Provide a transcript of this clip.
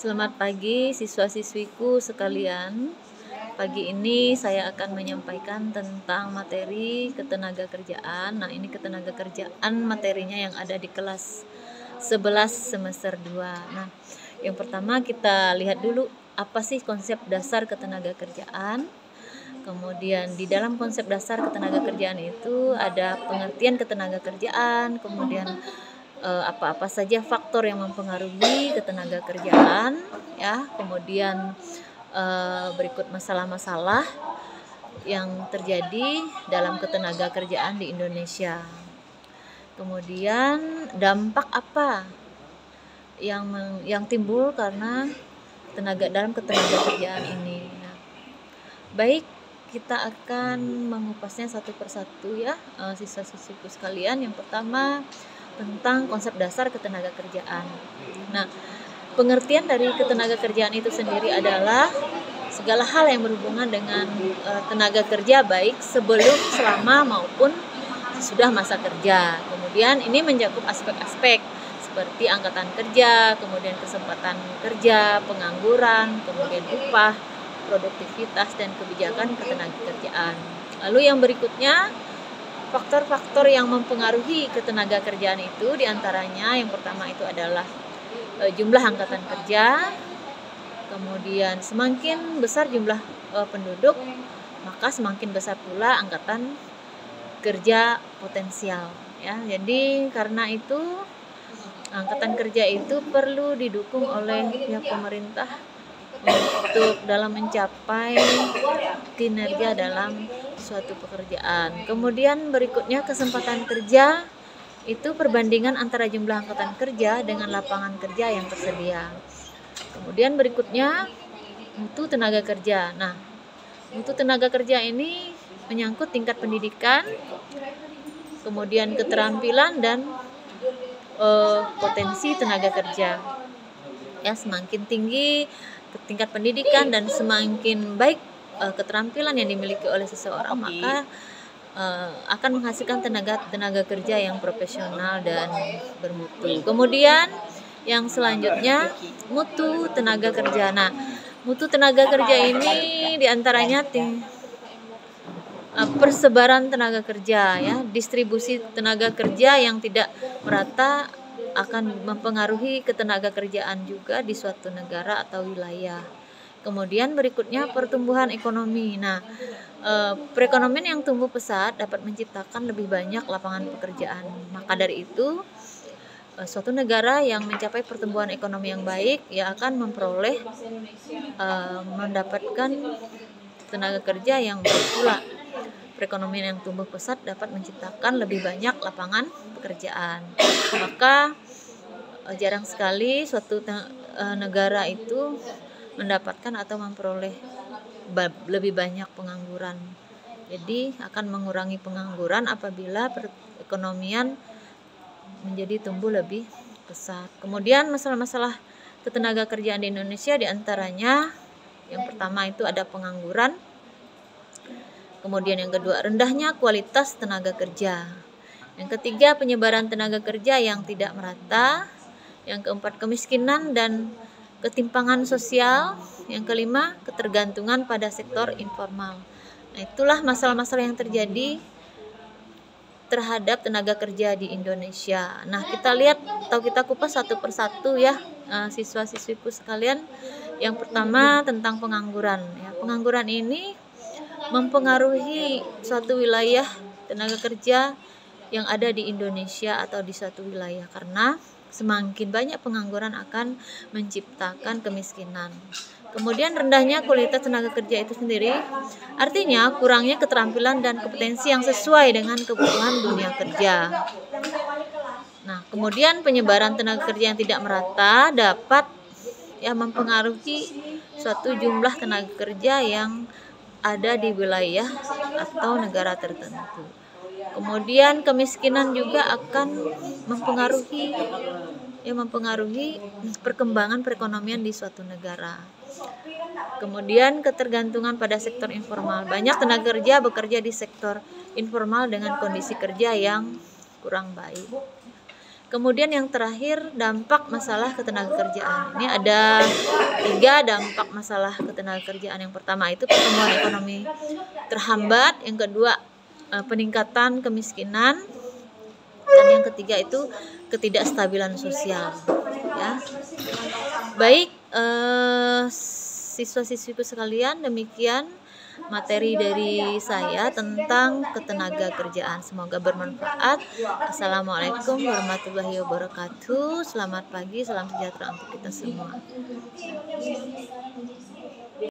Selamat pagi siswa-siswiku sekalian. Pagi ini saya akan menyampaikan tentang materi ketenagakerjaan. Nah, ini ketenagakerjaan materinya yang ada di kelas 11 semester 2. Nah, yang pertama kita lihat dulu apa sih konsep dasar ketenagakerjaan. Kemudian di dalam konsep dasar ketenagakerjaan itu ada pengertian ketenagakerjaan, kemudian apa-apa saja faktor yang mempengaruhi ketenagakerjaan, ya. Kemudian berikut masalah-masalah yang terjadi dalam ketenagakerjaan di Indonesia. Kemudian dampak apa yang timbul karena dalam ketenagakerjaan ini. Nah, baik, kita akan mengupasnya satu persatu ya, siswa-siswiku sekalian. Yang pertama tentang konsep dasar ketenagakerjaan. Nah, pengertian dari ketenagakerjaan itu sendiri adalah segala hal yang berhubungan dengan tenaga kerja, baik sebelum, selama maupun sudah masa kerja. Kemudian ini mencakup aspek-aspek seperti angkatan kerja, kemudian kesempatan kerja, pengangguran, kemudian upah, produktivitas, dan kebijakan ketenagakerjaan. Lalu yang berikutnya, faktor-faktor yang mempengaruhi ketenagakerjaan itu diantaranya yang pertama itu adalah jumlah angkatan kerja. Kemudian semakin besar jumlah penduduk, maka semakin besar pula angkatan kerja potensial, ya. Jadi karena itu angkatan kerja itu perlu didukung oleh pihak pemerintah untuk dalam mencapai kinerja dalam suatu pekerjaan. Kemudian berikutnya kesempatan kerja itu perbandingan antara jumlah angkatan kerja dengan lapangan kerja yang tersedia. Kemudian berikutnya mutu tenaga kerja. Nah, mutu tenaga kerja ini menyangkut tingkat pendidikan, kemudian keterampilan dan potensi tenaga kerja. Ya, semakin tinggi tingkat pendidikan dan semakin baik keterampilan yang dimiliki oleh seseorang, maka akan menghasilkan tenaga kerja yang profesional dan bermutu. Kemudian yang selanjutnya mutu tenaga kerja. Nah, mutu tenaga kerja ini diantaranya persebaran tenaga kerja, ya, distribusi tenaga kerja yang tidak merata akan mempengaruhi ketenaga kerjaan juga di suatu negara atau wilayah. Kemudian berikutnya pertumbuhan ekonomi. Nah, perekonomian yang tumbuh pesat dapat menciptakan lebih banyak lapangan pekerjaan. Maka dari itu, suatu negara yang mencapai pertumbuhan ekonomi yang baik ya akan memperoleh mendapatkan tenaga kerja yang baik pula. Perekonomian yang tumbuh pesat dapat menciptakan lebih banyak lapangan pekerjaan. Maka jarang sekali suatu negara itu mendapatkan atau memperoleh lebih banyak pengangguran. Jadi akan mengurangi pengangguran apabila perekonomian menjadi tumbuh lebih pesat. Kemudian masalah-masalah ketenaga kerjaan di Indonesia diantaranya yang pertama itu ada pengangguran. Kemudian yang kedua rendahnya kualitas tenaga kerja. Yang ketiga penyebaran tenaga kerja yang tidak merata. Yang keempat kemiskinan dan ketimpangan sosial. Yang kelima ketergantungan pada sektor informal. Nah, itulah masalah-masalah yang terjadi terhadap tenaga kerja di Indonesia. Nah, kita lihat atau kita kupas satu persatu ya, siswa-siswiku sekalian. Yang pertama tentang pengangguran. Ya, pengangguran ini mempengaruhi suatu wilayah tenaga kerja yang ada di Indonesia atau di suatu wilayah, karena semakin banyak pengangguran akan menciptakan kemiskinan. Kemudian rendahnya kualitas tenaga kerja itu sendiri artinya kurangnya keterampilan dan kompetensi yang sesuai dengan kebutuhan dunia kerja. Nah, kemudian penyebaran tenaga kerja yang tidak merata dapat mempengaruhi suatu jumlah tenaga kerja yang ada di wilayah atau negara tertentu. Kemudian kemiskinan juga akan mempengaruhi perkembangan perekonomian di suatu negara. Kemudian ketergantungan pada sektor informal. Banyak tenaga kerja bekerja di sektor informal dengan kondisi kerja yang kurang baik. Kemudian yang terakhir, dampak masalah ketenagakerjaan. Ini ada 3 dampak masalah ketenagakerjaan. Yang pertama itu pertumbuhan ekonomi terhambat, yang kedua peningkatan kemiskinan, dan yang ketiga itu ketidakstabilan sosial. Ya, baik siswa-siswiku sekalian, demikian materi dari saya tentang ketenagakerjaan. Semoga bermanfaat. Assalamualaikum warahmatullahi wabarakatuh. Selamat pagi, salam sejahtera untuk kita semua.